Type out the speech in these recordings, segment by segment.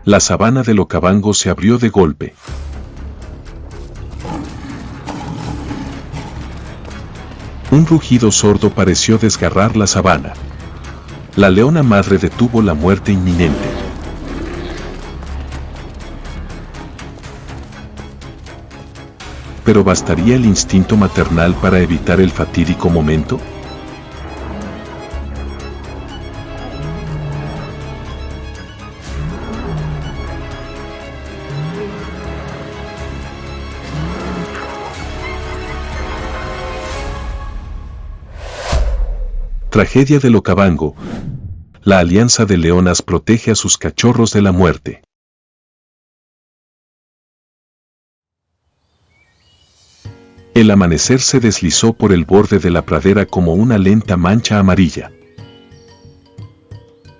La sabana del Okavango se abrió de golpe. Un rugido sordo pareció desgarrar la sabana. La leona madre detuvo la muerte inminente. ¿Pero bastaría el instinto maternal para evitar el fatídico momento? Tragedia del Okavango. La alianza de leonas protege a sus cachorros de la muerte. El amanecer se deslizó por el borde de la pradera como una lenta mancha amarilla.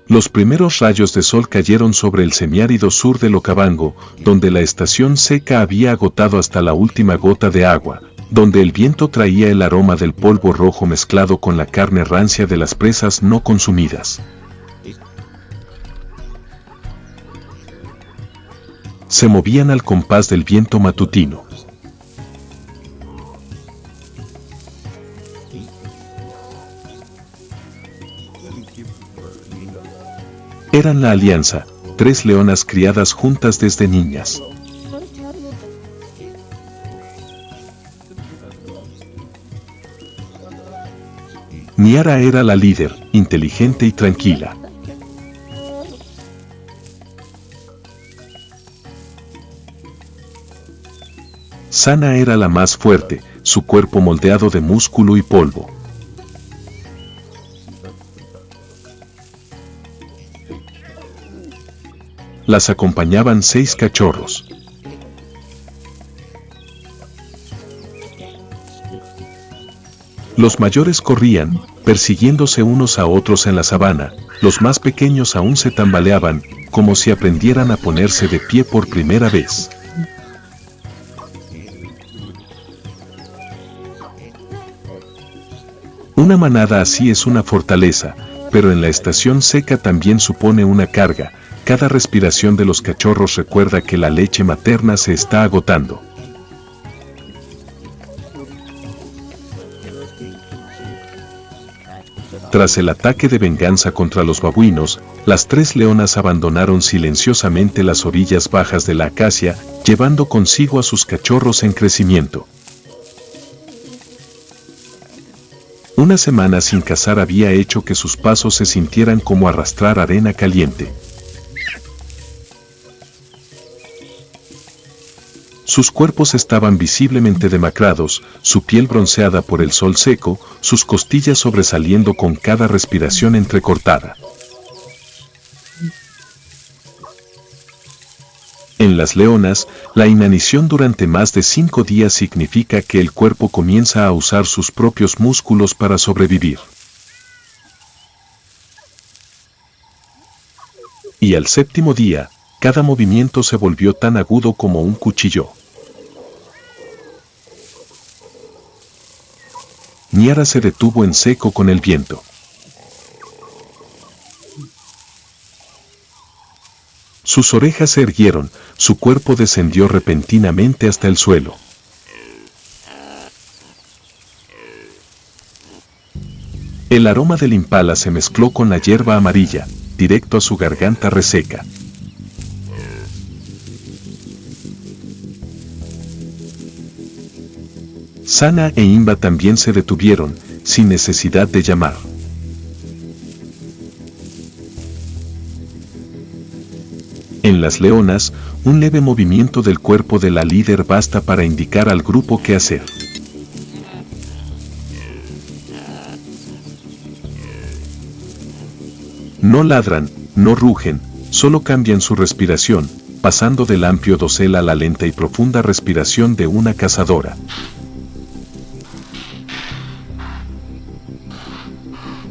Los primeros rayos de sol cayeron sobre el semiárido sur del Okavango, donde la estación seca había agotado hasta la última gota de agua, donde el viento traía el aroma del polvo rojo mezclado con la carne rancia de las presas no consumidas. Se movían al compás del viento matutino. Eran la alianza, 3 leonas criadas juntas desde niñas. Niara era la líder, inteligente y tranquila. Sana era la más fuerte, su cuerpo moldeado de músculo y polvo. Las acompañaban 6 cachorros. Los mayores corrían, persiguiéndose unos a otros en la sabana, los más pequeños aún se tambaleaban, como si aprendieran a ponerse de pie por primera vez. Una manada así es una fortaleza, pero en la estación seca también supone una carga. Cada respiración de los cachorros recuerda que la leche materna se está agotando. Tras el ataque de venganza contra los babuinos, las 3 leonas abandonaron silenciosamente las orillas bajas de la acacia, llevando consigo a sus cachorros en crecimiento. Una semana sin cazar había hecho que sus pasos se sintieran como arrastrar arena caliente. Sus cuerpos estaban visiblemente demacrados, su piel bronceada por el sol seco, sus costillas sobresaliendo con cada respiración entrecortada. En las leonas, la inanición durante más de 5 días significa que el cuerpo comienza a usar sus propios músculos para sobrevivir. Y al 7º día, cada movimiento se volvió tan agudo como un cuchillo. Niara se detuvo en seco con el viento. Sus orejas se erguieron, su cuerpo descendió repentinamente hasta el suelo. El aroma del impala se mezcló con la hierba amarilla, directo a su garganta reseca. Sana e Imba también se detuvieron, sin necesidad de llamar. En las leonas, un leve movimiento del cuerpo de la líder basta para indicar al grupo qué hacer. No ladran, no rugen, solo cambian su respiración, pasando del amplio dosel a la lenta y profunda respiración de una cazadora.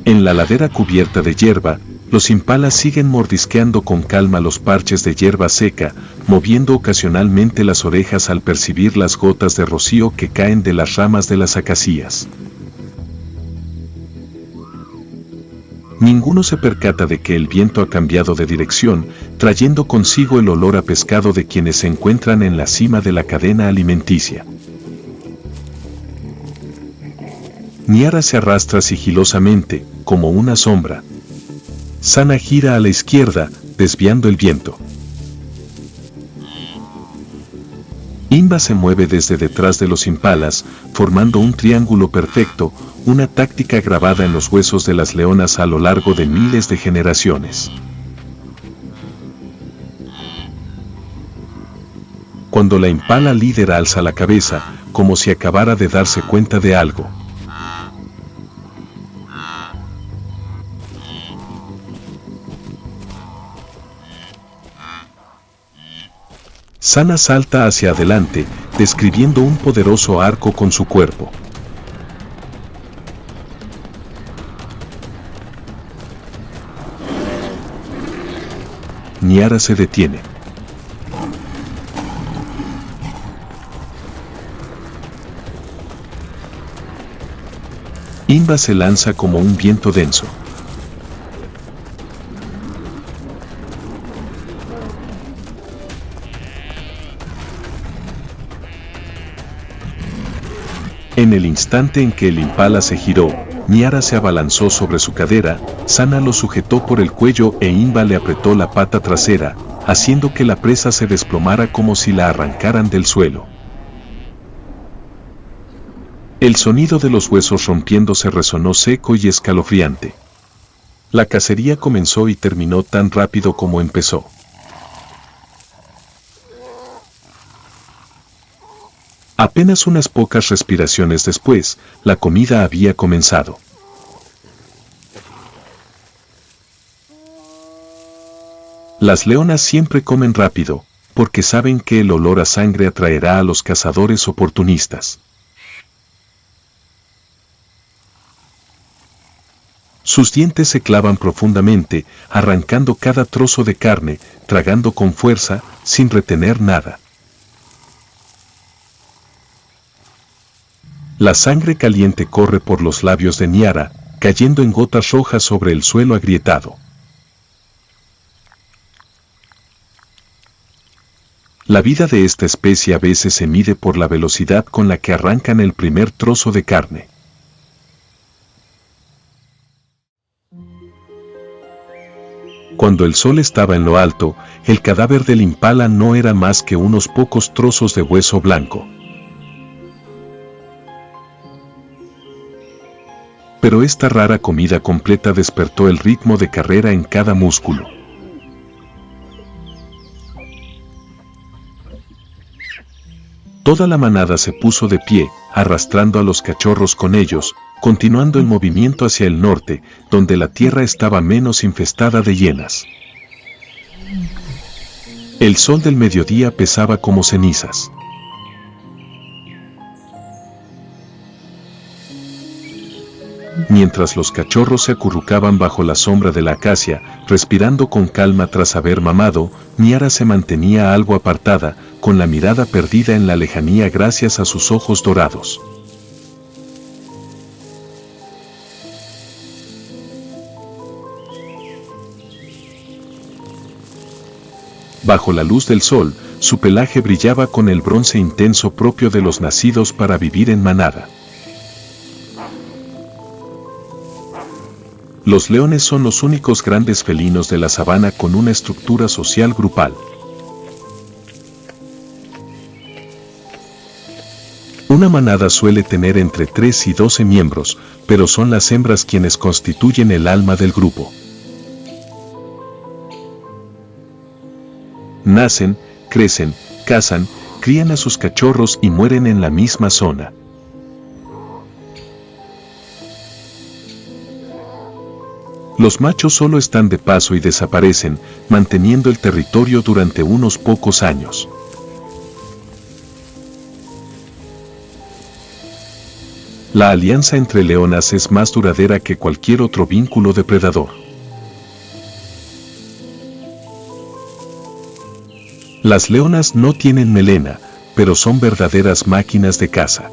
En la ladera cubierta de hierba, los impalas siguen mordisqueando con calma los parches de hierba seca, moviendo ocasionalmente las orejas al percibir las gotas de rocío que caen de las ramas de las acacias. Ninguno se percata de que el viento ha cambiado de dirección, trayendo consigo el olor a pescado de quienes se encuentran en la cima de la cadena alimenticia. Niara se arrastra sigilosamente, como una sombra. Sana gira a la izquierda, desviando el viento. Imba se mueve desde detrás de los impalas, formando un triángulo perfecto, una táctica grabada en los huesos de las leonas a lo largo de miles de generaciones. Cuando la impala líder alza la cabeza, como si acabara de darse cuenta de algo. Sana salta hacia adelante, describiendo un poderoso arco con su cuerpo. Niara se detiene. Imba se lanza como un viento denso. En el instante en que el impala se giró, Niara se abalanzó sobre su cadera, Sana lo sujetó por el cuello e Imba le apretó la pata trasera, haciendo que la presa se desplomara como si la arrancaran del suelo. El sonido de los huesos rompiéndose resonó seco y escalofriante. La cacería comenzó y terminó tan rápido como empezó. Apenas unas pocas respiraciones después, la comida había comenzado. Las leonas siempre comen rápido, porque saben que el olor a sangre atraerá a los cazadores oportunistas. Sus dientes se clavan profundamente, arrancando cada trozo de carne, tragando con fuerza, sin retener nada. La sangre caliente corre por los labios de Niara, cayendo en gotas rojas sobre el suelo agrietado. La vida de esta especie a veces se mide por la velocidad con la que arrancan el primer trozo de carne. Cuando el sol estaba en lo alto, el cadáver del impala no era más que unos pocos trozos de hueso blanco. Pero esta rara comida completa despertó el ritmo de carrera en cada músculo. Toda la manada se puso de pie, arrastrando a los cachorros con ellos, continuando el movimiento hacia el norte, donde la tierra estaba menos infestada de hienas. El sol del mediodía pesaba como cenizas. Mientras los cachorros se acurrucaban bajo la sombra de la acacia, respirando con calma tras haber mamado, Niara se mantenía algo apartada, con la mirada perdida en la lejanía gracias a sus ojos dorados. Bajo la luz del sol, su pelaje brillaba con el bronce intenso propio de los nacidos para vivir en manada. Los leones son los únicos grandes felinos de la sabana con una estructura social grupal. Una manada suele tener entre 3 y 12 miembros, pero son las hembras quienes constituyen el alma del grupo. Nacen, crecen, cazan, crían a sus cachorros y mueren en la misma zona. Los machos solo están de paso y desaparecen, manteniendo el territorio durante unos pocos años. La alianza entre leonas es más duradera que cualquier otro vínculo depredador. Las leonas no tienen melena, pero son verdaderas máquinas de caza.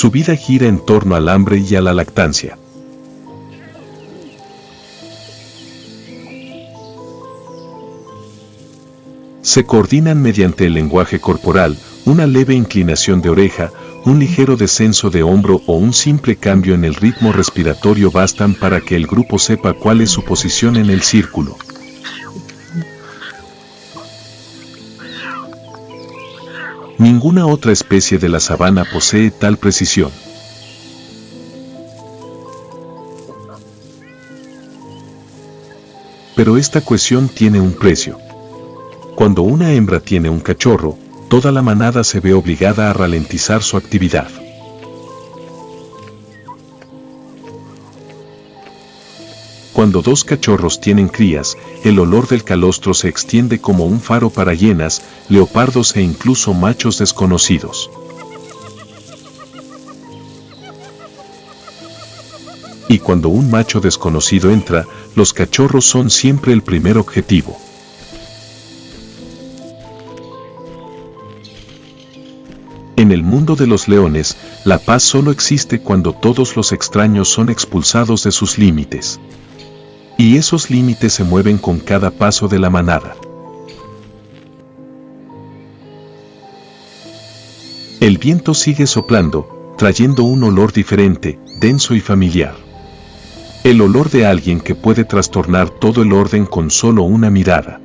Su vida gira en torno al hambre y a la lactancia. Se coordinan mediante el lenguaje corporal, una leve inclinación de oreja, un ligero descenso de hombro o un simple cambio en el ritmo respiratorio bastan para que el grupo sepa cuál es su posición en el círculo. Ninguna otra especie de la sabana posee tal precisión. Pero esta cohesión tiene un precio. Cuando una hembra tiene un cachorro, toda la manada se ve obligada a ralentizar su actividad. Cuando dos cachorros tienen crías, el olor del calostro se extiende como un faro para hienas, leopardos e incluso machos desconocidos. Y cuando un macho desconocido entra, los cachorros son siempre el primer objetivo. En el mundo de los leones, la paz solo existe cuando todos los extraños son expulsados de sus límites. Y esos límites se mueven con cada paso de la manada. El viento sigue soplando, trayendo un olor diferente, denso y familiar. El olor de alguien que puede trastornar todo el orden con solo una mirada.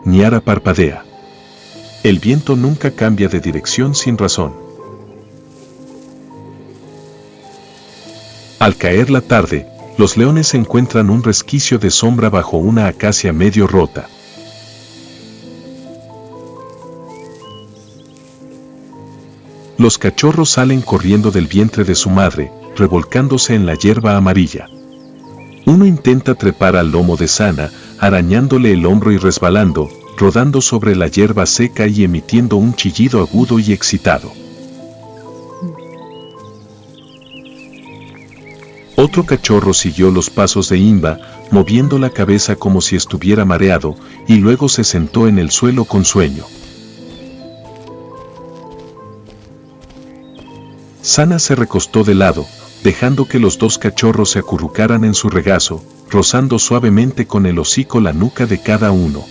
Niara parpadea. El viento nunca cambia de dirección sin razón. Al caer la tarde, los leones encuentran un resquicio de sombra bajo una acacia medio rota. Los cachorros salen corriendo del vientre de su madre, revolcándose en la hierba amarilla. Uno intenta trepar al lomo de Sana, arañándole el hombro y resbalando, rodando sobre la hierba seca y emitiendo un chillido agudo y excitado. Otro cachorro siguió los pasos de Imba, moviendo la cabeza como si estuviera mareado, y luego se sentó en el suelo con sueño. Sana se recostó de lado, dejando que los dos cachorros se acurrucaran en su regazo, rozando suavemente con el hocico la nuca de cada uno.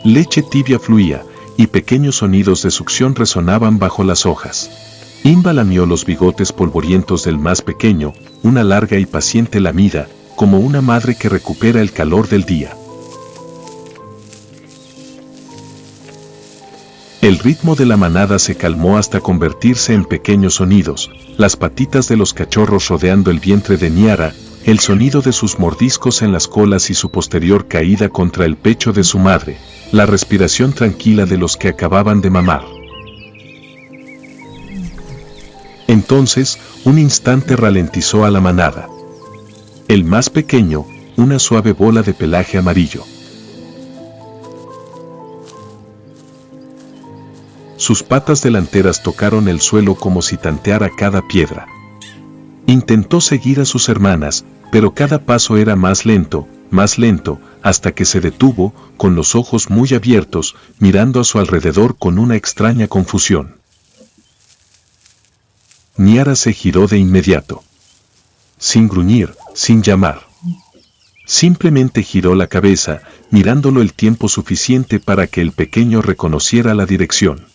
Leche tibia fluía, y pequeños sonidos de succión resonaban bajo las hojas. Imba lamió los bigotes polvorientos del más pequeño, una larga y paciente lamida, como una madre que recupera el calor del día. El ritmo de la manada se calmó hasta convertirse en pequeños sonidos, las patitas de los cachorros rodeando el vientre de Niara, el sonido de sus mordiscos en las colas y su posterior caída contra el pecho de su madre, la respiración tranquila de los que acababan de mamar. Entonces, un instante ralentizó a la manada. El más pequeño, una suave bola de pelaje amarillo. Sus patas delanteras tocaron el suelo como si tanteara cada piedra. Intentó seguir a sus hermanas, pero cada paso era más lento, hasta que se detuvo, con los ojos muy abiertos, mirando a su alrededor con una extraña confusión. Niara se giró de inmediato. Sin gruñir, sin llamar. Simplemente giró la cabeza, mirándolo el tiempo suficiente para que el pequeño reconociera la dirección.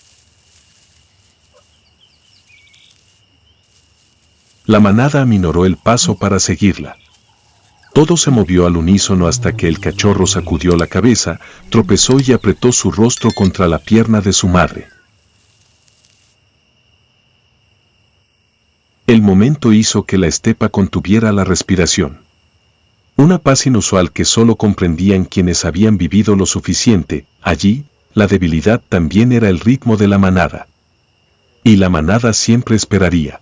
La manada aminoró el paso para seguirla. Todo se movió al unísono hasta que el cachorro sacudió la cabeza, tropezó y apretó su rostro contra la pierna de su madre. El momento hizo que la estepa contuviera la respiración. Una paz inusual que solo comprendían quienes habían vivido lo suficiente. Allí, la debilidad también era el ritmo de la manada. Y la manada siempre esperaría.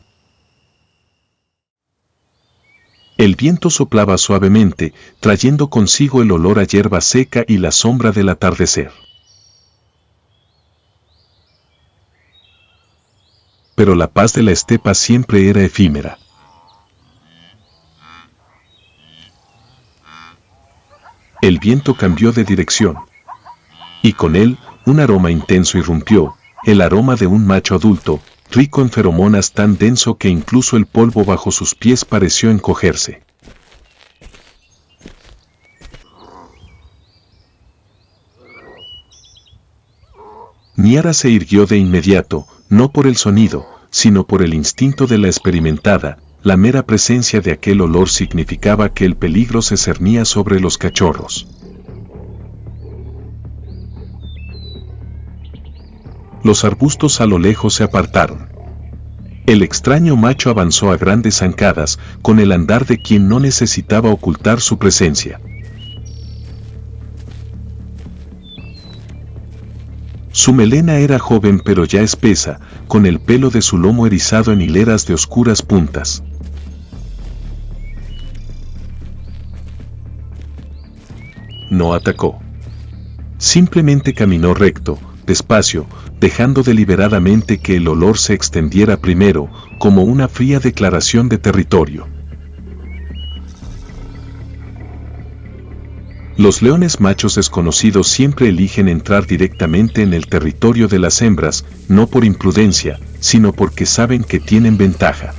El viento soplaba suavemente, trayendo consigo el olor a hierba seca y la sombra del atardecer. Pero la paz de la estepa siempre era efímera. El viento cambió de dirección. Y con él, un aroma intenso irrumpió, el aroma de un macho adulto, rico en feromonas tan denso que incluso el polvo bajo sus pies pareció encogerse. Niara se irguió de inmediato, no por el sonido, sino por el instinto de la experimentada. La mera presencia de aquel olor significaba que el peligro se cernía sobre los cachorros. Los arbustos a lo lejos se apartaron. El extraño macho avanzó a grandes zancadas, con el andar de quien no necesitaba ocultar su presencia. Su melena era joven pero ya espesa, con el pelo de su lomo erizado en hileras de oscuras puntas. No atacó. Simplemente caminó recto, despacio, dejando deliberadamente que el olor se extendiera primero, como una fría declaración de territorio. Los leones machos desconocidos siempre eligen entrar directamente en el territorio de las hembras, no por imprudencia, sino porque saben que tienen ventaja.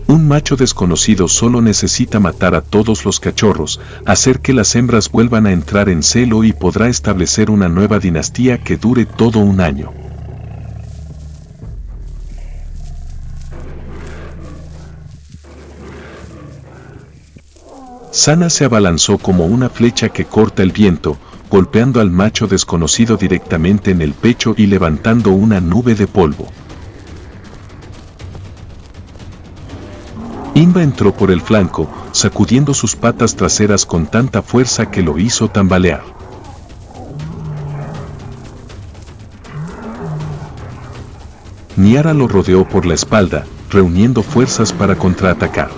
Un macho desconocido solo necesita matar a todos los cachorros, hacer que las hembras vuelvan a entrar en celo y podrá establecer una nueva dinastía que dure todo un año. Sana se abalanzó como una flecha que corta el viento, golpeando al macho desconocido directamente en el pecho y levantando una nube de polvo. Imba entró por el flanco, sacudiendo sus patas traseras con tanta fuerza que lo hizo tambalear. Niara lo rodeó por la espalda, reuniendo fuerzas para contraatacar.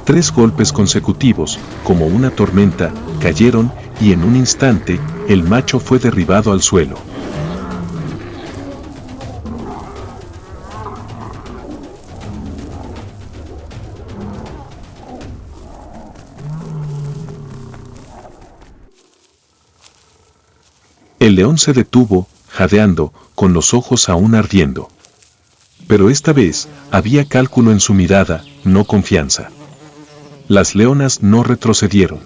Tres golpes consecutivos, como una tormenta, cayeron, y en un instante, el macho fue derribado al suelo. El león se detuvo, jadeando, con los ojos aún ardiendo. Pero esta vez, había cálculo en su mirada, no confianza. Las leonas no retrocedieron.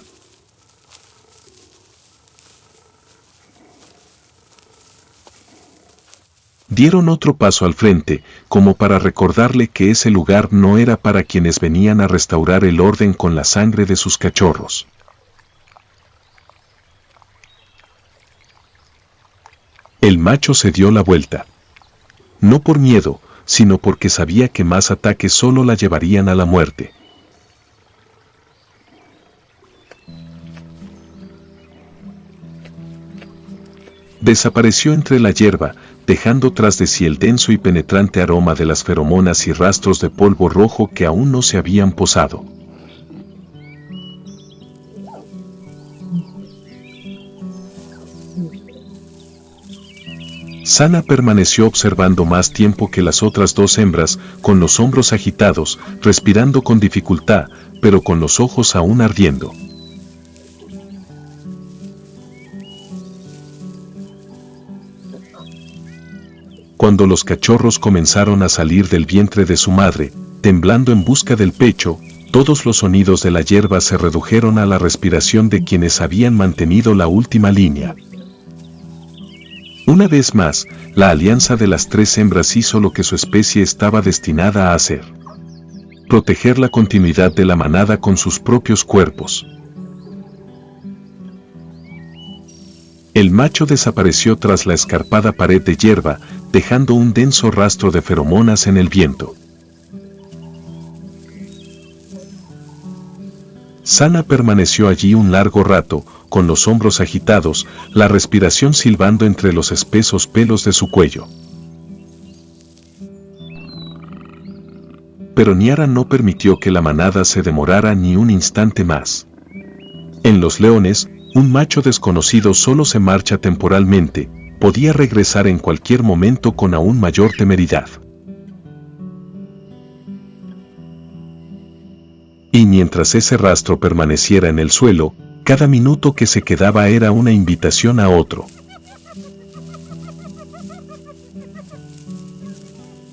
Dieron otro paso al frente, como para recordarle que ese lugar no era para quienes venían a restaurar el orden con la sangre de sus cachorros. El macho se dio la vuelta. No por miedo, sino porque sabía que más ataques solo la llevarían a la muerte. Desapareció entre la hierba, dejando tras de sí el denso y penetrante aroma de las feromonas y rastros de polvo rojo que aún no se habían posado. Sana permaneció observando más tiempo que las otras dos hembras, con los hombros agitados, respirando con dificultad, pero con los ojos aún ardiendo. Cuando los cachorros comenzaron a salir del vientre de su madre, temblando en busca del pecho, todos los sonidos de la hierba se redujeron a la respiración de quienes habían mantenido la última línea. Una vez más, la alianza de las tres hembras hizo lo que su especie estaba destinada a hacer: proteger la continuidad de la manada con sus propios cuerpos. El macho desapareció tras la escarpada pared de hierba, dejando un denso rastro de feromonas en el viento. Sana permaneció allí un largo rato, con los hombros agitados, la respiración silbando entre los espesos pelos de su cuello. Pero Niara no permitió que la manada se demorara ni un instante más. En los leones, un macho desconocido solo se marcha temporalmente, podía regresar en cualquier momento con aún mayor temeridad. Y mientras ese rastro permaneciera en el suelo, cada minuto que se quedaba era una invitación a otro.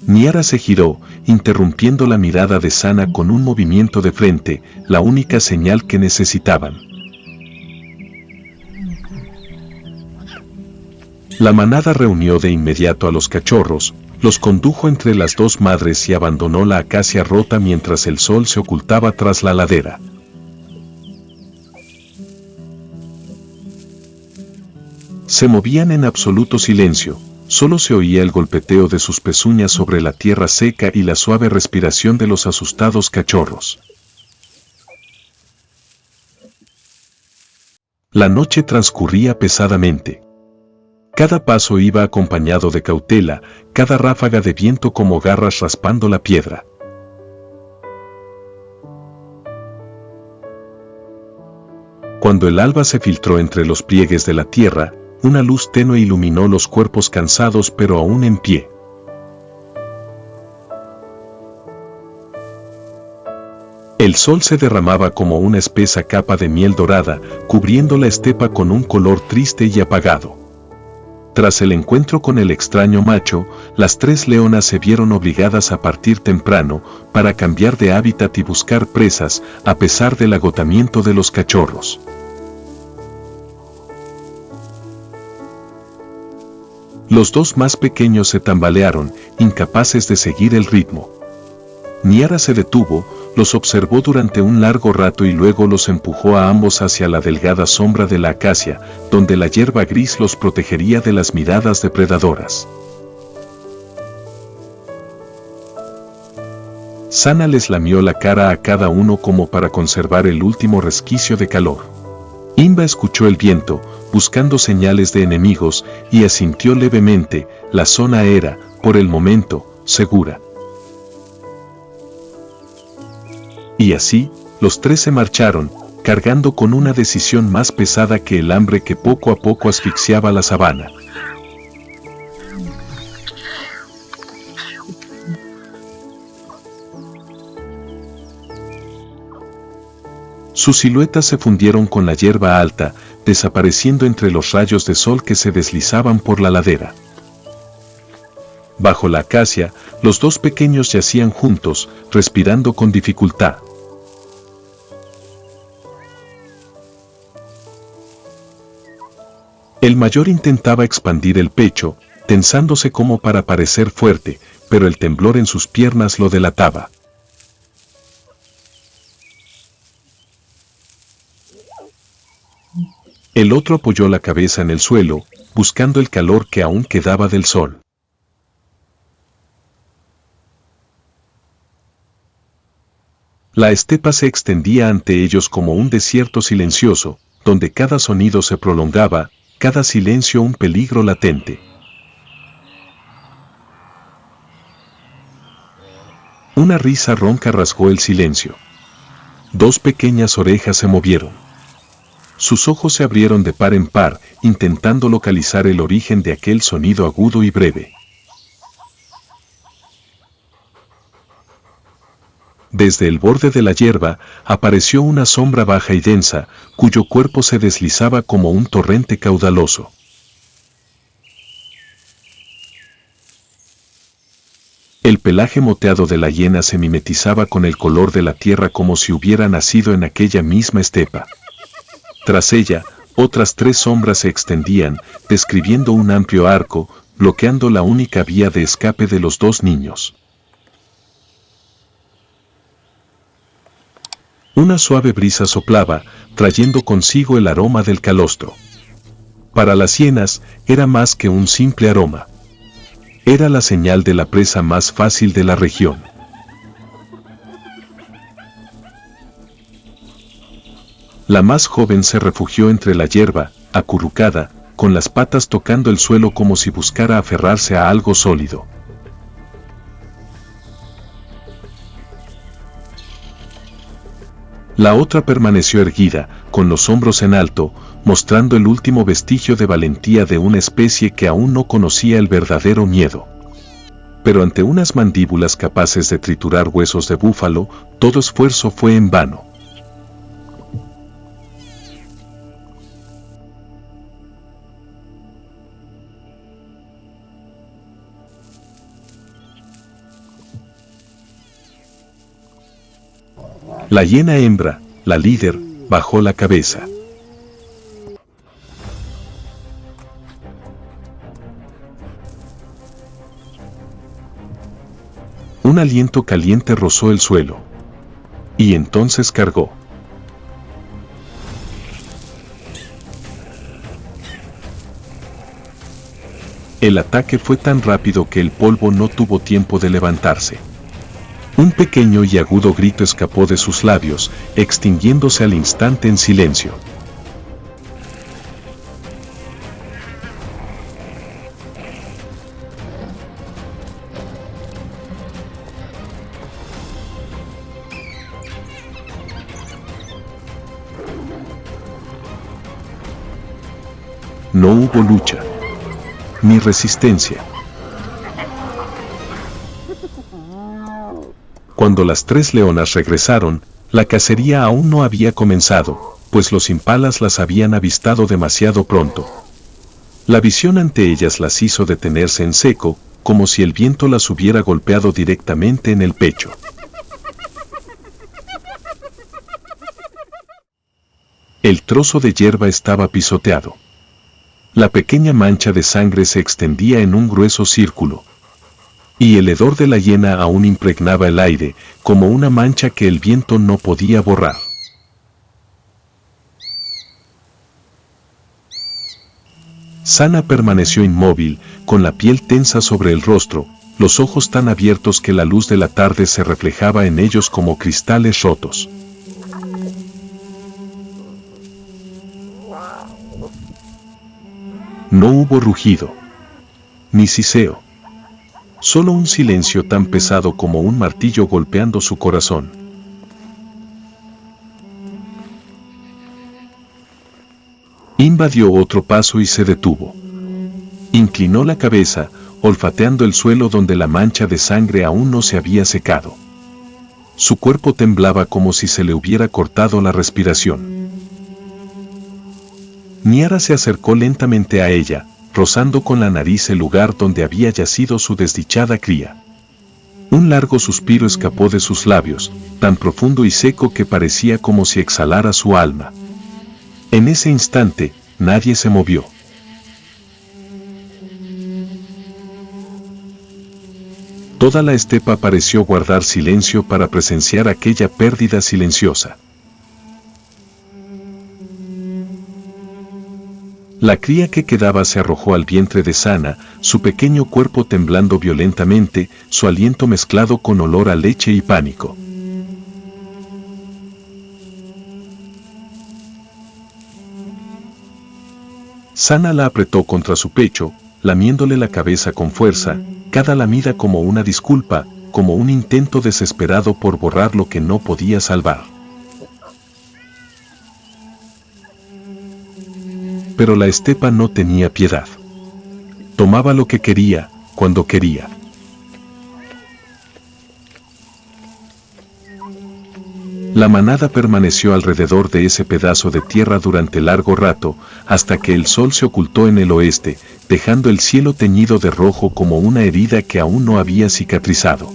Niara se giró, interrumpiendo la mirada de Sana con un movimiento de frente, la única señal que necesitaban. La manada reunió de inmediato a los cachorros, los condujo entre las dos madres y abandonó la acacia rota mientras el sol se ocultaba tras la ladera. Se movían en absoluto silencio, solo se oía el golpeteo de sus pezuñas sobre la tierra seca y la suave respiración de los asustados cachorros. La noche transcurría pesadamente. Cada paso iba acompañado de cautela, cada ráfaga de viento como garras raspando la piedra. Cuando el alba se filtró entre los pliegues de la tierra, una luz tenue iluminó los cuerpos cansados pero aún en pie. El sol se derramaba como una espesa capa de miel dorada, cubriendo la estepa con un color triste y apagado. Tras el encuentro con el extraño macho, las tres leonas se vieron obligadas a partir temprano para cambiar de hábitat y buscar presas, a pesar del agotamiento de los cachorros. Los dos más pequeños se tambalearon, incapaces de seguir el ritmo. Niara se detuvo, los observó durante un largo rato y luego los empujó a ambos hacia la delgada sombra de la acacia, donde la hierba gris los protegería de las miradas depredadoras. Sana les lamió la cara a cada uno como para conservar el último resquicio de calor. Imba escuchó el viento, buscando señales de enemigos, y asintió levemente. La zona era, por el momento, segura. Y así, los tres se marcharon, cargando con una decisión más pesada que el hambre que poco a poco asfixiaba la sabana. Sus siluetas se fundieron con la hierba alta, desapareciendo entre los rayos de sol que se deslizaban por la ladera. Bajo la acacia, los dos pequeños yacían juntos, respirando con dificultad. El mayor intentaba expandir el pecho, tensándose como para parecer fuerte, pero el temblor en sus piernas lo delataba. El otro apoyó la cabeza en el suelo, buscando el calor que aún quedaba del sol. La estepa se extendía ante ellos como un desierto silencioso, donde cada sonido se prolongaba, cada silencio un peligro latente. Una risa ronca rasgó el silencio. Dos pequeñas orejas se movieron. Sus ojos se abrieron de par en par, intentando localizar el origen de aquel sonido agudo y breve. Desde el borde de la hierba, apareció una sombra baja y densa, cuyo cuerpo se deslizaba como un torrente caudaloso. El pelaje moteado de la hiena se mimetizaba con el color de la tierra como si hubiera nacido en aquella misma estepa. Tras ella, otras tres sombras se extendían, describiendo un amplio arco, bloqueando la única vía de escape de los dos niños. Una suave brisa soplaba, trayendo consigo el aroma del calostro. Para las hienas, era más que un simple aroma. Era la señal de la presa más fácil de la región. La más joven se refugió entre la hierba, acurrucada, con las patas tocando el suelo como si buscara aferrarse a algo sólido. La otra permaneció erguida, con los hombros en alto, mostrando el último vestigio de valentía de una especie que aún no conocía el verdadero miedo. pero ante unas mandíbulas capaces de triturar huesos de búfalo, todo esfuerzo fue en vano. La hiena hembra, la líder, bajó la cabeza. Un aliento caliente rozó el suelo. Y entonces cargó. El ataque fue tan rápido que el polvo no tuvo tiempo de levantarse. Un pequeño y agudo grito escapó de sus labios, extinguiéndose al instante en silencio. No hubo lucha, ni resistencia. Cuando las 3 leonas regresaron, la cacería aún no había comenzado, pues los impalas las habían avistado demasiado pronto. La visión ante ellas las hizo detenerse en seco, como si el viento las hubiera golpeado directamente en el pecho. El trozo de hierba estaba pisoteado. La pequeña mancha de sangre se extendía en un grueso círculo. Y el hedor de la hiena aún impregnaba el aire, como una mancha que el viento no podía borrar. Sana permaneció inmóvil, con la piel tensa sobre el rostro, los ojos tan abiertos que la luz de la tarde se reflejaba en ellos como cristales rotos. No hubo rugido, ni siseo. Solo un silencio tan pesado como un martillo golpeando su corazón. Imba dio otro paso y se detuvo. Inclinó la cabeza, olfateando el suelo donde la mancha de sangre aún no se había secado. Su cuerpo temblaba como si se le hubiera cortado la respiración. Niara se acercó lentamente a ella, rozando con la nariz el lugar donde había yacido su desdichada cría. Un largo suspiro escapó de sus labios, tan profundo y seco que parecía como si exhalara su alma. En ese instante, nadie se movió. Toda la estepa pareció guardar silencio para presenciar aquella pérdida silenciosa. La cría que quedaba se arrojó al vientre de Sana, su pequeño cuerpo temblando violentamente, su aliento mezclado con olor a leche y pánico. Sana la apretó contra su pecho, lamiéndole la cabeza con fuerza, cada lamida como una disculpa, como un intento desesperado por borrar lo que no podía salvar. Pero la estepa no tenía piedad. Tomaba lo que quería, cuando quería. La manada permaneció alrededor de ese pedazo de tierra durante largo rato, hasta que el sol se ocultó en el oeste, dejando el cielo teñido de rojo como una herida que aún no había cicatrizado.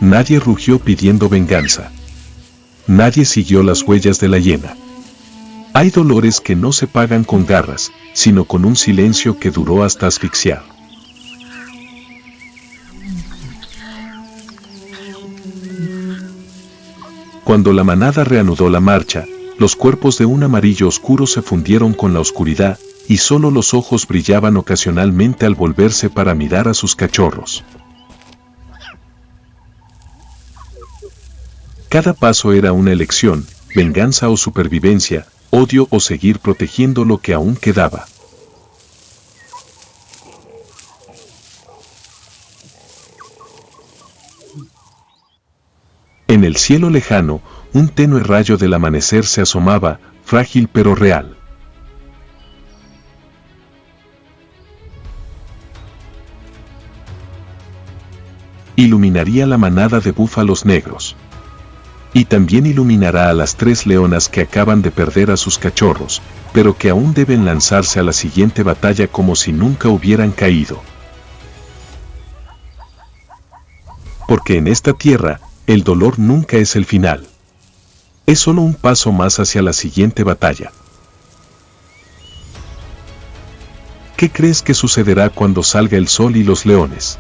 Nadie rugió pidiendo venganza. Nadie siguió las huellas de la hiena. Hay dolores que no se pagan con garras, sino con un silencio que duró hasta asfixiar. Cuando la manada reanudó la marcha, los cuerpos de un amarillo oscuro se fundieron con la oscuridad, y solo los ojos brillaban ocasionalmente al volverse para mirar a sus cachorros. Cada paso era una elección, venganza o supervivencia, odio o seguir protegiendo lo que aún quedaba. En el cielo lejano, un tenue rayo del amanecer se asomaba, frágil pero real. Iluminaría la manada de búfalos negros. Y también iluminará a las 3 leonas que acaban de perder a sus cachorros, pero que aún deben lanzarse a la siguiente batalla como si nunca hubieran caído. Porque en esta tierra, el dolor nunca es el final. Es solo un paso más hacia la siguiente batalla. ¿Qué crees que sucederá cuando salga el sol y los leones?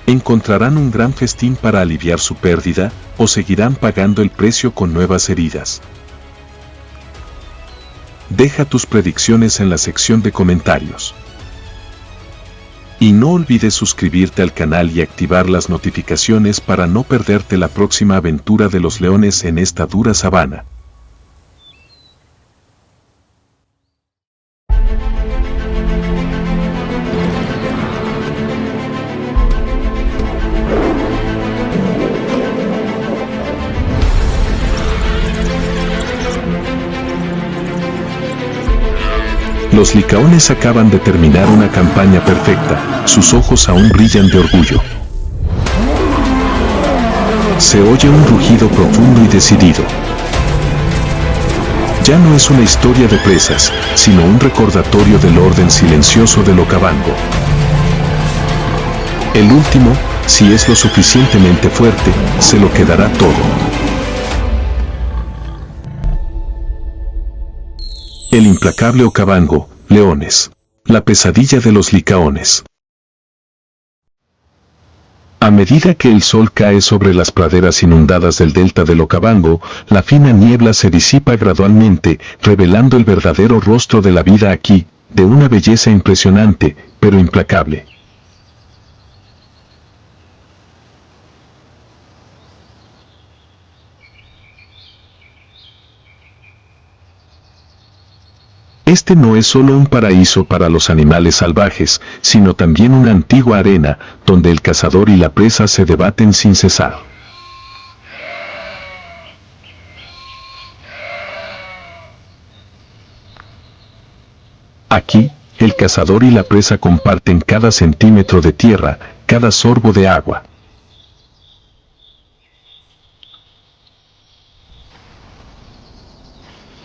¿Encontrarán un gran festín para aliviar su pérdida, o seguirán pagando el precio con nuevas heridas? Deja tus predicciones en la sección de comentarios. Y no olvides suscribirte al canal y activar las notificaciones para no perderte la próxima aventura de los leones en esta dura sabana. Los licaones acaban de terminar una campaña perfecta, sus ojos aún brillan de orgullo. Se oye un rugido profundo y decidido. Ya no es una historia de presas, sino un recordatorio del orden silencioso del Okavango. El último, si es lo suficientemente fuerte, se lo quedará todo. El implacable Okavango, leones. La pesadilla de los licaones. A medida que el sol cae sobre las praderas inundadas del delta del Okavango, la fina niebla se disipa gradualmente, revelando el verdadero rostro de la vida aquí, de una belleza impresionante, pero implacable. Este no es solo un paraíso para los animales salvajes, sino también una antigua arena, donde el cazador y la presa se debaten sin cesar. Aquí, el cazador y la presa comparten cada centímetro de tierra, cada sorbo de agua.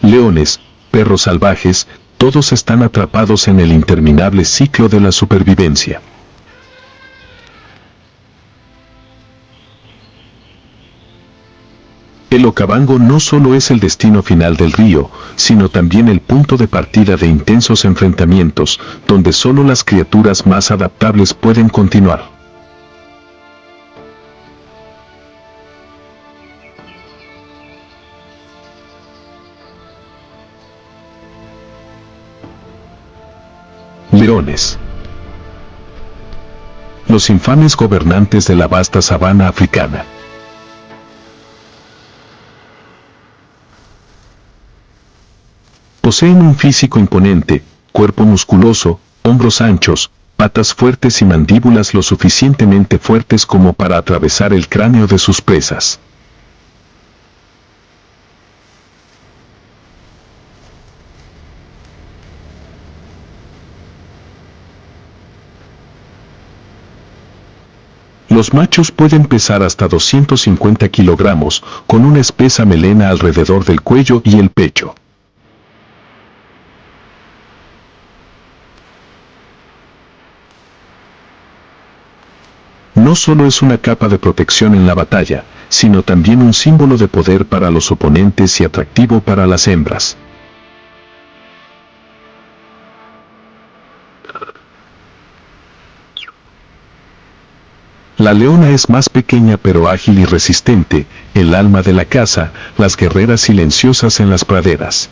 Leones, perros salvajes, todos están atrapados en el interminable ciclo de la supervivencia. El Okavango no solo es el destino final del río, sino también el punto de partida de intensos enfrentamientos, donde solo las criaturas más adaptables pueden continuar. Leones. Los infames gobernantes de la vasta sabana africana. Poseen un físico imponente, cuerpo musculoso, hombros anchos, patas fuertes y mandíbulas lo suficientemente fuertes como para atravesar el cráneo de sus presas. Los machos pueden pesar hasta 250 kilogramos, con una espesa melena alrededor del cuello y el pecho. No solo es una capa de protección en la batalla, sino también un símbolo de poder para los oponentes y atractivo para las hembras. La leona es más pequeña pero ágil y resistente, el alma de la caza, las guerreras silenciosas en las praderas.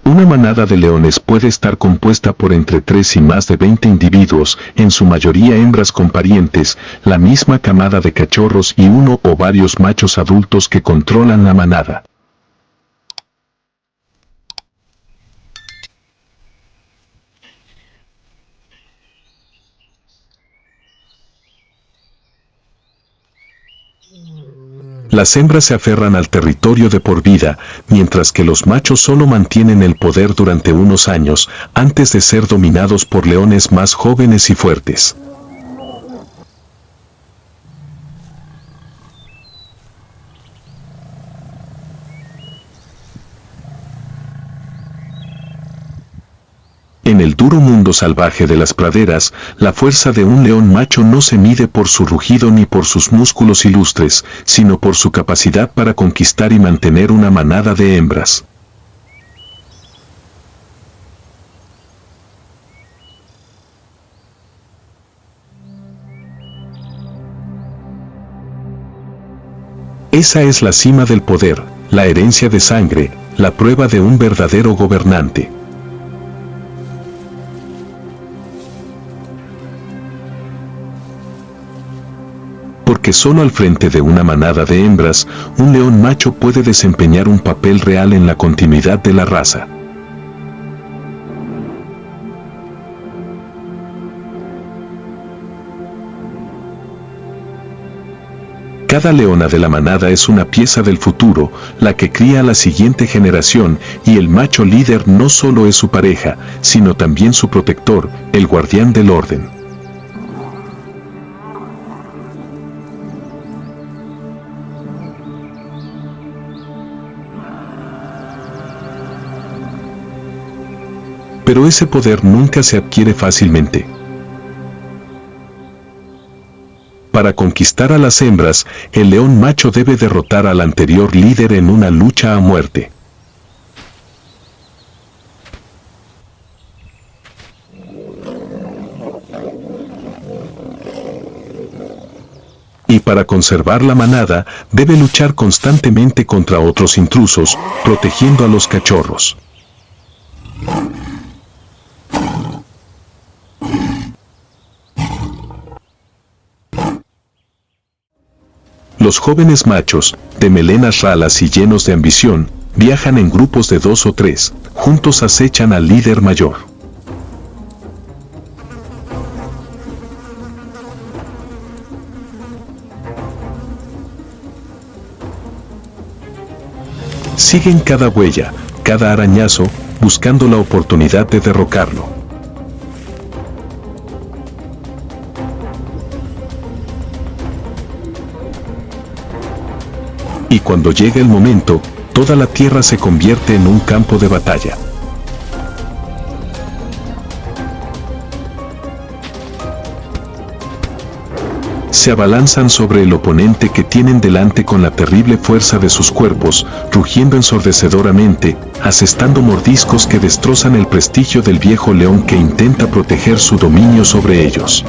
Una manada de leones puede estar compuesta por entre 3 y más de 20 individuos, en su mayoría hembras con parientes, la misma camada de cachorros y uno o varios machos adultos que controlan la manada. Las hembras se aferran al territorio de por vida, mientras que los machos solo mantienen el poder durante unos años, antes de ser dominados por leones más jóvenes y fuertes. En el duro mundo salvaje de las praderas, la fuerza de un león macho no se mide por su rugido ni por sus músculos ilustres, sino por su capacidad para conquistar y mantener una manada de hembras. Esa es la cima del poder, la herencia de sangre, la prueba de un verdadero gobernante. Porque solo al frente de una manada de hembras, un león macho puede desempeñar un papel real en la continuidad de la raza. Cada leona de la manada es una pieza del futuro, la que cría a la siguiente generación, y el macho líder no solo es su pareja, sino también su protector, el guardián del orden. Pero ese poder nunca se adquiere fácilmente. Para conquistar a las hembras, el león macho debe derrotar al anterior líder en una lucha a muerte. Y para conservar la manada, debe luchar constantemente contra otros intrusos, protegiendo a los cachorros. Los jóvenes machos, de melenas ralas y llenos de ambición, viajan en grupos de 2 o 3, juntos acechan al líder mayor. Siguen cada huella, cada arañazo, buscando la oportunidad de derrocarlo. Y cuando llega el momento, toda la tierra se convierte en un campo de batalla. Se abalanzan sobre el oponente que tienen delante con la terrible fuerza de sus cuerpos, rugiendo ensordecedoramente, asestando mordiscos que destrozan el prestigio del viejo león que intenta proteger su dominio sobre ellos.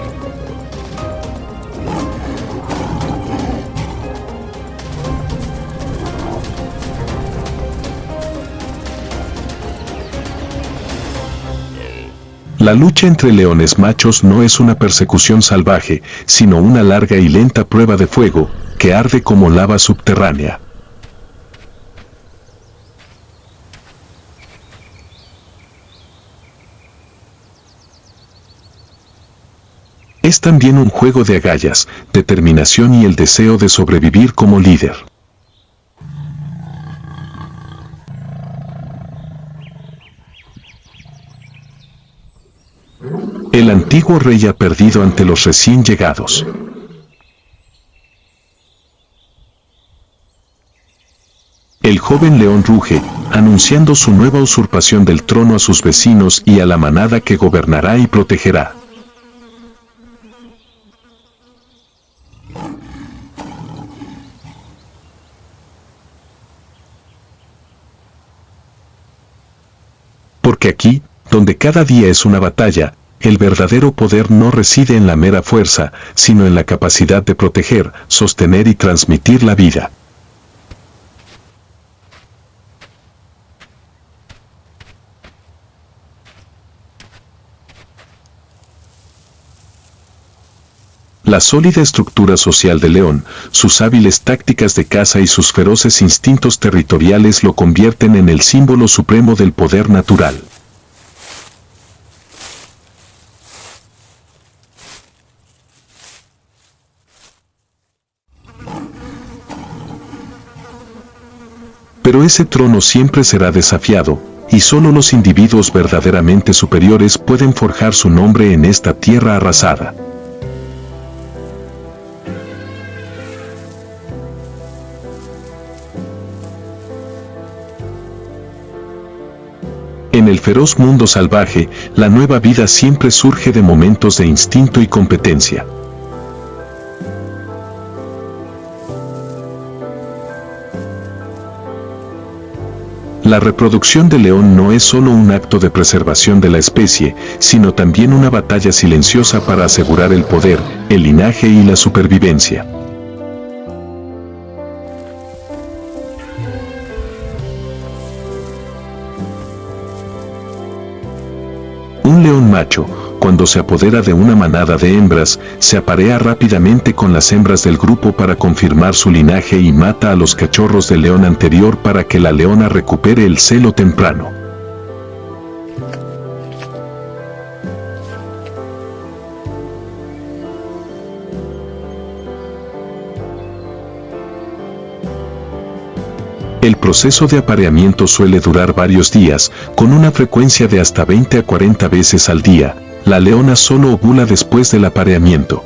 La lucha entre leones machos no es una persecución salvaje, sino una larga y lenta prueba de fuego, que arde como lava subterránea. Es también un juego de agallas, determinación y el deseo de sobrevivir como líder. El antiguo rey ha perdido ante los recién llegados. El joven león ruge, anunciando su nueva usurpación del trono a sus vecinos y a la manada que gobernará y protegerá. Porque aquí, donde cada día es una batalla, el verdadero poder no reside en la mera fuerza, sino en la capacidad de proteger, sostener y transmitir la vida. La sólida estructura social de León, sus hábiles tácticas de caza y sus feroces instintos territoriales lo convierten en el símbolo supremo del poder natural. Pero ese trono siempre será desafiado, y solo los individuos verdaderamente superiores pueden forjar su nombre en esta tierra arrasada. En el feroz mundo salvaje, la nueva vida siempre surge de momentos de instinto y competencia. La reproducción del león no es solo un acto de preservación de la especie, sino también una batalla silenciosa para asegurar el poder, el linaje y la supervivencia. Un león macho, cuando se apodera de una manada de hembras, se aparea rápidamente con las hembras del grupo para confirmar su linaje y mata a los cachorros del león anterior para que la leona recupere el celo temprano. El proceso de apareamiento suele durar varios días, con una frecuencia de hasta 20 a 40 veces al día. La leona solo ovula después del apareamiento.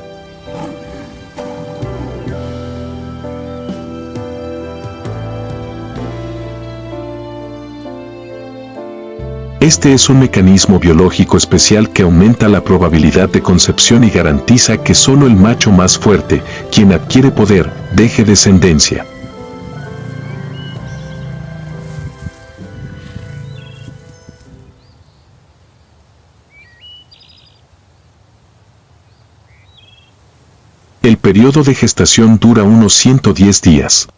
Este es un mecanismo biológico especial que aumenta la probabilidad de concepción y garantiza que solo el macho más fuerte, quien adquiere poder, deje descendencia. El periodo de gestación dura unos 110 días.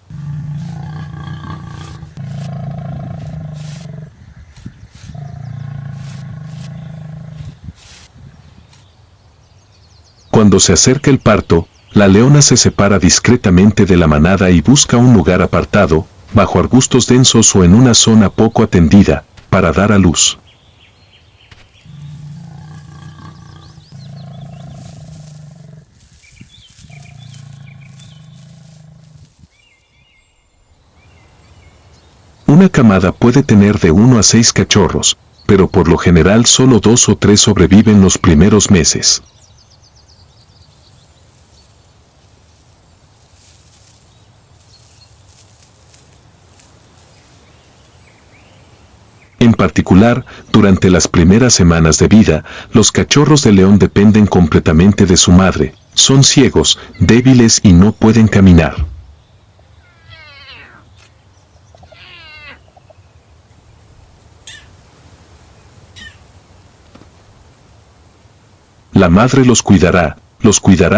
Cuando se acerca el parto, la leona se separa discretamente de la manada y busca un lugar apartado, bajo arbustos densos o en una zona poco atendida, para dar a luz. Una camada puede tener de 1 a 6 cachorros, pero por lo general solo 2 o 3 sobreviven los primeros meses. En particular, durante las primeras semanas de vida, los cachorros de león dependen completamente de su madre, son ciegos, débiles y no pueden caminar. La madre los cuidará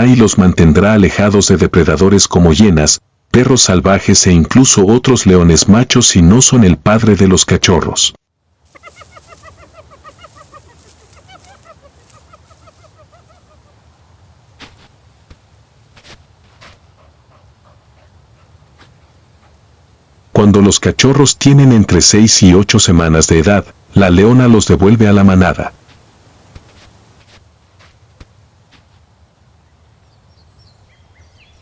y los mantendrá alejados de depredadores como hienas, perros salvajes e incluso otros leones machos si no son el padre de los cachorros. Cuando los cachorros tienen entre 6 y 8 semanas de edad, la leona los devuelve a la manada.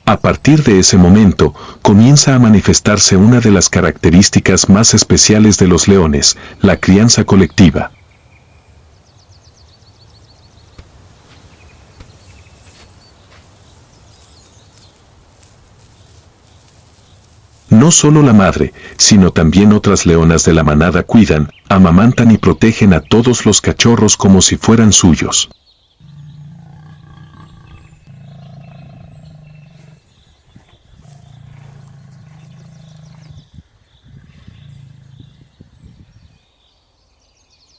A partir de ese momento, comienza a manifestarse una de las características más especiales de los leones, la crianza colectiva. No solo la madre, sino también otras leonas de la manada cuidan, amamantan y protegen a todos los cachorros como si fueran suyos.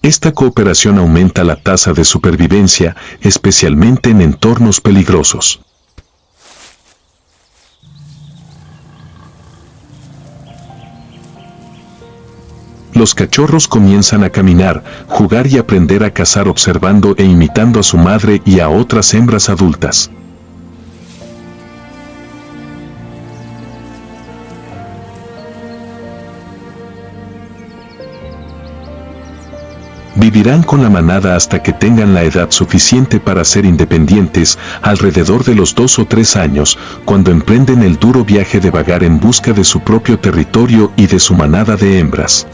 Esta cooperación aumenta la tasa de supervivencia, especialmente en entornos peligrosos. Los cachorros comienzan a caminar, jugar y aprender a cazar observando e imitando a su madre y a otras hembras adultas. Vivirán con la manada hasta que tengan la edad suficiente para ser independientes, alrededor de los 2 o 3 años, cuando emprenden el duro viaje de vagar en busca de su propio territorio y de su manada de hembras.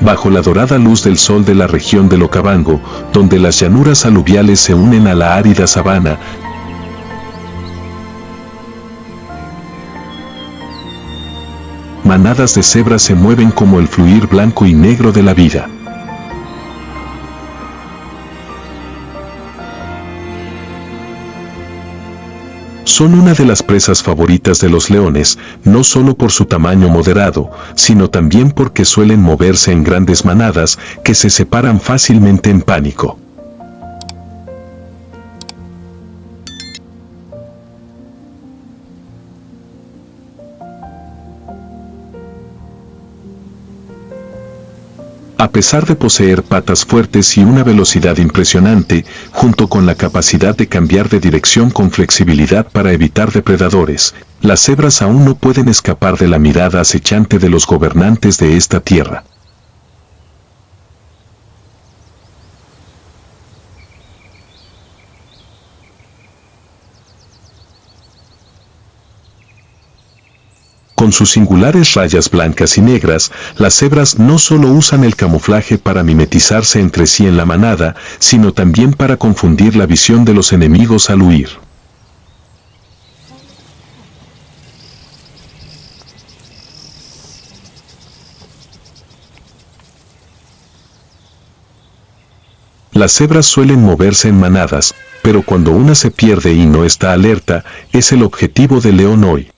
Bajo la dorada luz del sol de la región del Okavango, donde las llanuras aluviales se unen a la árida sabana, manadas de cebras se mueven como el fluir blanco y negro de la vida. Son una de las presas favoritas de los leones, no solo por su tamaño moderado, sino también porque suelen moverse en grandes manadas que se separan fácilmente en pánico. A pesar de poseer patas fuertes y una velocidad impresionante, junto con la capacidad de cambiar de dirección con flexibilidad para evitar depredadores, las cebras aún no pueden escapar de la mirada acechante de los gobernantes de esta tierra. Con sus singulares rayas blancas y negras, las cebras no solo usan el camuflaje para mimetizarse entre sí en la manada, sino también para confundir la visión de los enemigos al huir. Las cebras suelen moverse en manadas, pero cuando una se pierde y no está alerta, es el objetivo del león hoy.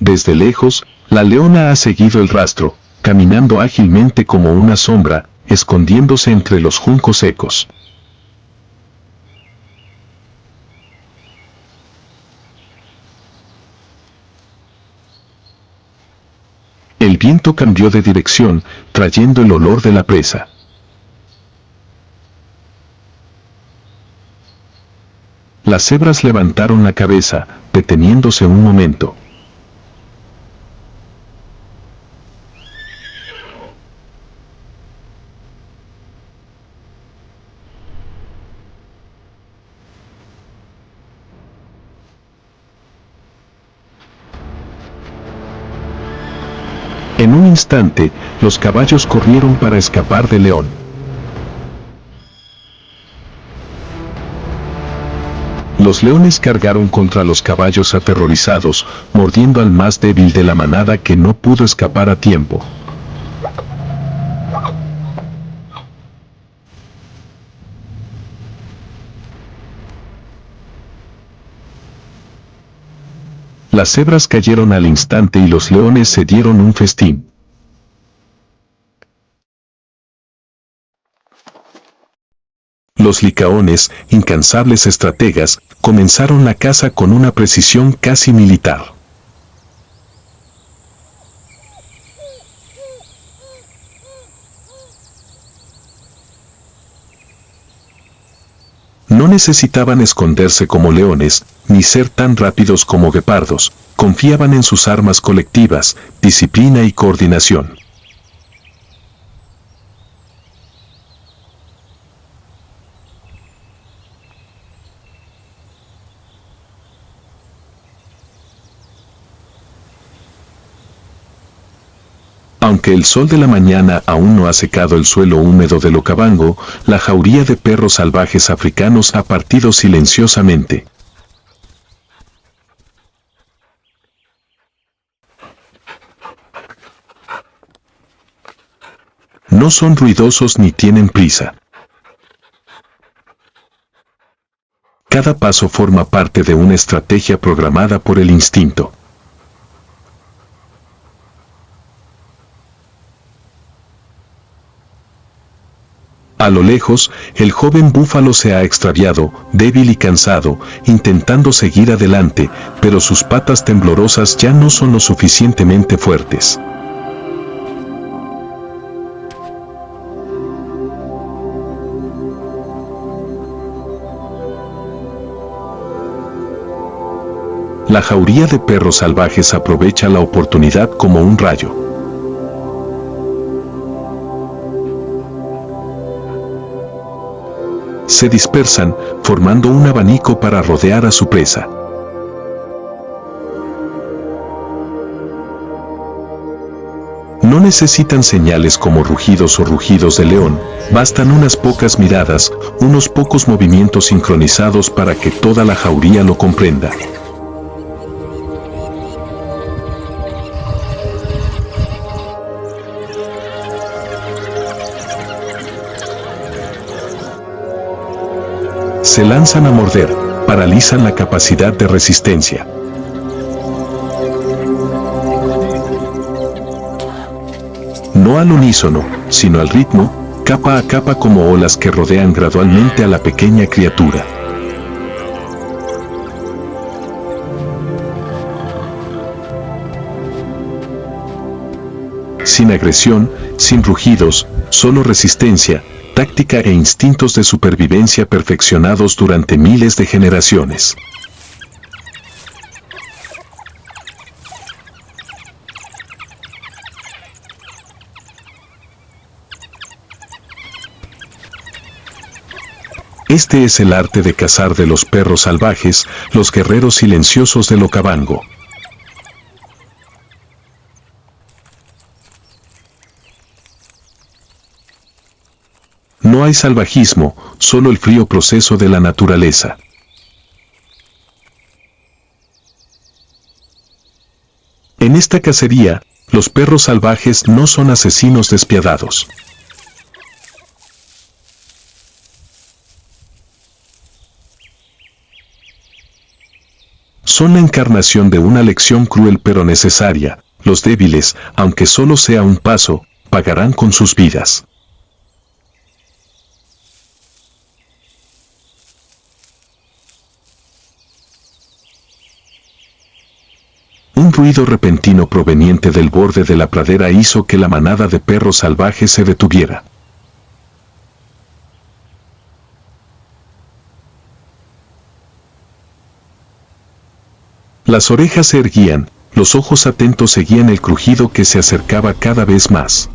Desde lejos, la leona ha seguido el rastro, caminando ágilmente como una sombra, escondiéndose entre los juncos secos. El viento cambió de dirección, trayendo el olor de la presa. Las cebras levantaron la cabeza, deteniéndose un momento. En un instante, los caballos corrieron para escapar del león. Los leones cargaron contra los caballos aterrorizados, mordiendo al más débil de la manada que no pudo escapar a tiempo. Las cebras cayeron al instante y los leones se dieron un festín. Los licaones, incansables estrategas, comenzaron la caza con una precisión casi militar. No necesitaban esconderse como leones, ni ser tan rápidos como guepardos, confiaban en sus armas colectivas, disciplina y coordinación. Aunque el sol de la mañana aún no ha secado el suelo húmedo del Okavango, la jauría de perros salvajes africanos ha partido silenciosamente. No son ruidosos ni tienen prisa. Cada paso forma parte de una estrategia programada por el instinto. A lo lejos, el joven búfalo se ha extraviado, débil y cansado, intentando seguir adelante, pero sus patas temblorosas ya no son lo suficientemente fuertes. La jauría de perros salvajes aprovecha la oportunidad como un rayo. Se dispersan, formando un abanico para rodear a su presa. No necesitan señales como rugidos o rugidos de león, bastan unas pocas miradas, unos pocos movimientos sincronizados para que toda la jauría lo comprenda. Se lanzan a morder, paralizan la capacidad de resistencia. No al unísono, sino al ritmo, capa a capa como olas que rodean gradualmente a la pequeña criatura. Sin agresión, sin rugidos, solo resistencia, táctica e instintos de supervivencia perfeccionados durante miles de generaciones. Este es el arte de cazar de los perros salvajes, los guerreros silenciosos del Okavango. No hay salvajismo, solo el frío proceso de la naturaleza. En esta cacería, los perros salvajes no son asesinos despiadados. Son la encarnación de una lección cruel pero necesaria. Los débiles, aunque solo sea un paso, pagarán con sus vidas. Un ruido repentino proveniente del borde de la pradera hizo que la manada de perros salvajes se detuviera. Las orejas se erguían, los ojos atentos seguían el crujido que se acercaba cada vez más.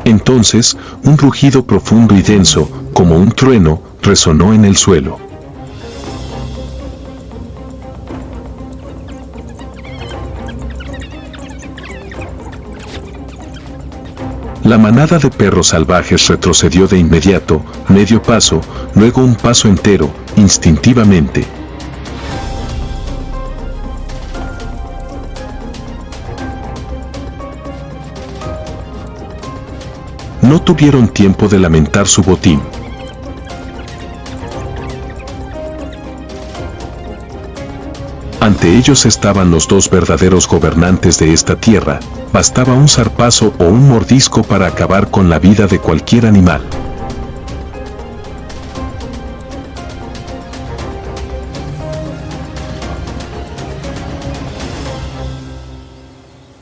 Entonces, un rugido profundo y denso, como un trueno, resonó en el suelo. La manada de perros salvajes retrocedió de inmediato, medio paso, luego un paso entero, instintivamente. No tuvieron tiempo de lamentar su botín. Ante ellos estaban los dos verdaderos gobernantes de esta tierra, bastaba un zarpazo o un mordisco para acabar con la vida de cualquier animal.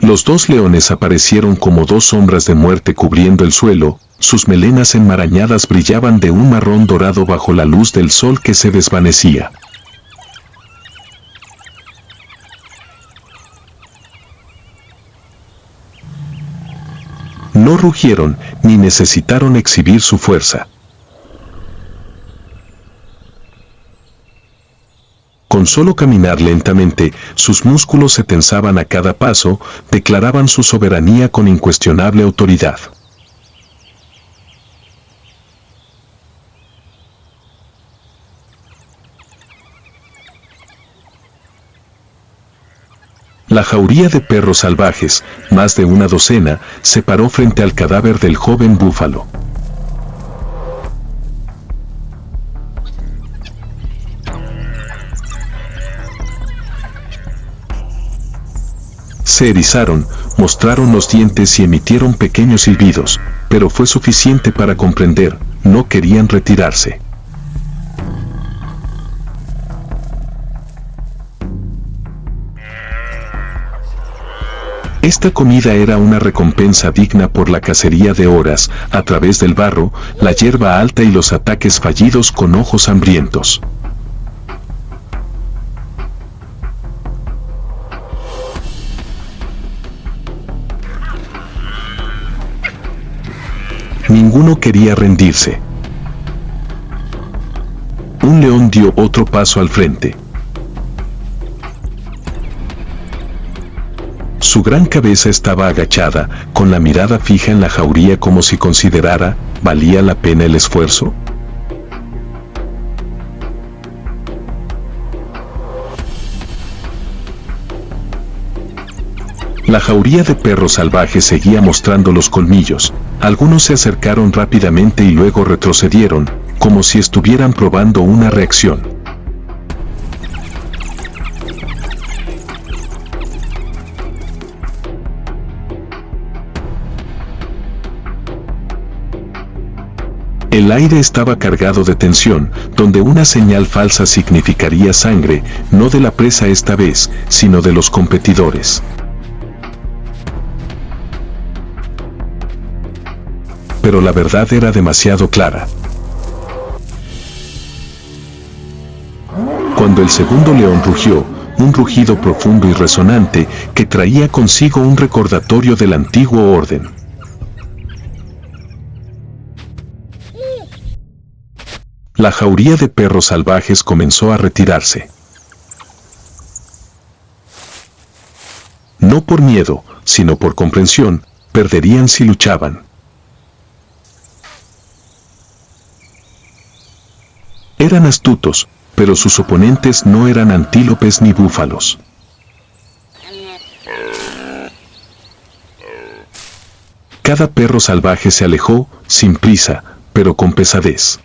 Los dos leones aparecieron como dos sombras de muerte cubriendo el suelo, sus melenas enmarañadas brillaban de un marrón dorado bajo la luz del sol que se desvanecía. No rugieron, ni necesitaron exhibir su fuerza. Con solo caminar lentamente, sus músculos se tensaban a cada paso, declaraban su soberanía con incuestionable autoridad. La jauría de perros salvajes, más de una docena, se paró frente al cadáver del joven búfalo. Se erizaron, mostraron los dientes y emitieron pequeños silbidos, pero fue suficiente para comprender, no querían retirarse. Esta comida era una recompensa digna por la cacería de horas, a través del barro, la hierba alta y los ataques fallidos con ojos hambrientos. Ninguno quería rendirse. Un león dio otro paso al frente. Su gran cabeza estaba agachada, con la mirada fija en la jauría como si considerara, ¿valía la pena el esfuerzo? La jauría de perros salvajes seguía mostrando los colmillos. Algunos se acercaron rápidamente y luego retrocedieron, como si estuvieran probando una reacción. El aire estaba cargado de tensión, donde una señal falsa significaría sangre, no de la presa esta vez, sino de los competidores. Pero la verdad era demasiado clara. Cuando el segundo león rugió, un rugido profundo y resonante que traía consigo un recordatorio del antiguo orden. La jauría de perros salvajes comenzó a retirarse. No por miedo, sino por comprensión, perderían si luchaban. Eran astutos, pero sus oponentes no eran antílopes ni búfalos. Cada perro salvaje se alejó, sin prisa, pero con pesadez.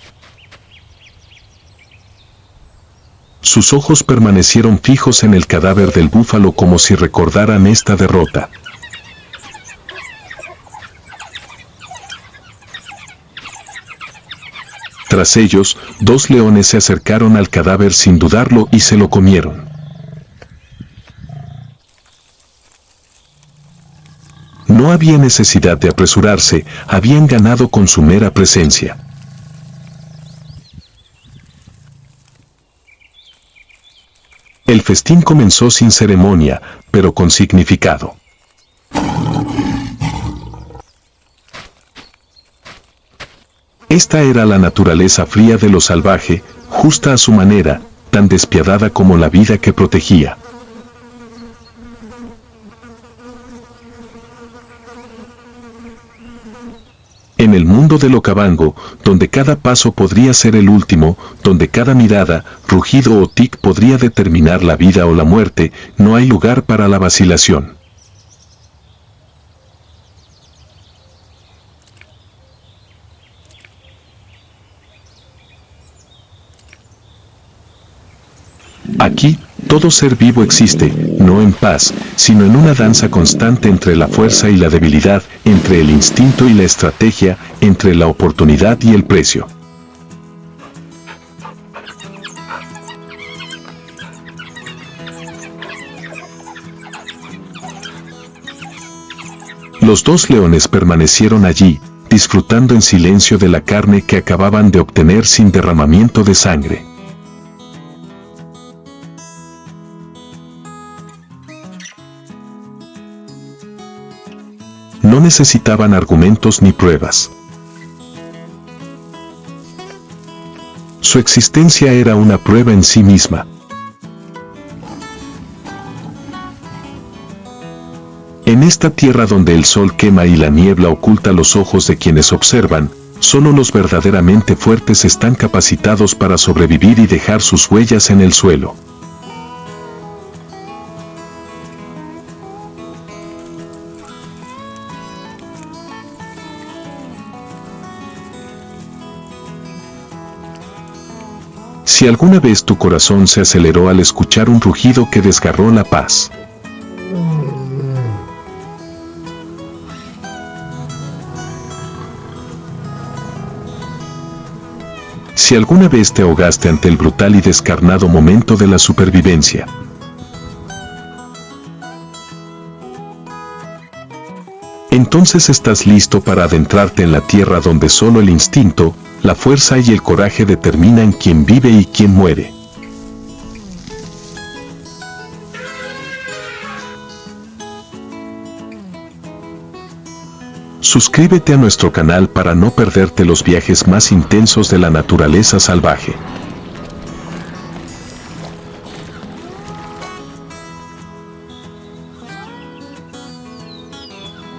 Sus ojos permanecieron fijos en el cadáver del búfalo como si recordaran esta derrota. Tras ellos, dos leones se acercaron al cadáver sin dudarlo y se lo comieron. No había necesidad de apresurarse, habían ganado con su mera presencia. El festín comenzó sin ceremonia, pero con significado. Esta era la naturaleza fría de lo salvaje, justa a su manera, tan despiadada como la vida que protegía. En el mundo del Okavango, donde cada paso podría ser el último, donde cada mirada, rugido o tic podría determinar la vida o la muerte, no hay lugar para la vacilación. Aquí, todo ser vivo existe, no en paz, sino en una danza constante entre la fuerza y la debilidad, entre el instinto y la estrategia, entre la oportunidad y el precio. Los dos leones permanecieron allí, disfrutando en silencio de la carne que acababan de obtener sin derramamiento de sangre. No necesitaban argumentos ni pruebas. Su existencia era una prueba en sí misma. En esta tierra donde el sol quema y la niebla oculta los ojos de quienes observan, solo los verdaderamente fuertes están capacitados para sobrevivir y dejar sus huellas en el suelo. Si alguna vez tu corazón se aceleró al escuchar un rugido que desgarró la paz, si alguna vez te ahogaste ante el brutal y descarnado momento de la supervivencia, entonces estás listo para adentrarte en la tierra donde solo el instinto, la fuerza y el coraje determinan quién vive y quién muere. Suscríbete a nuestro canal para no perderte los viajes más intensos de la naturaleza salvaje.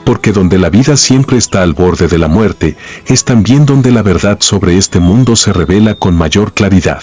Porque donde la vida siempre está al borde de la muerte, es también donde la verdad sobre este mundo se revela con mayor claridad.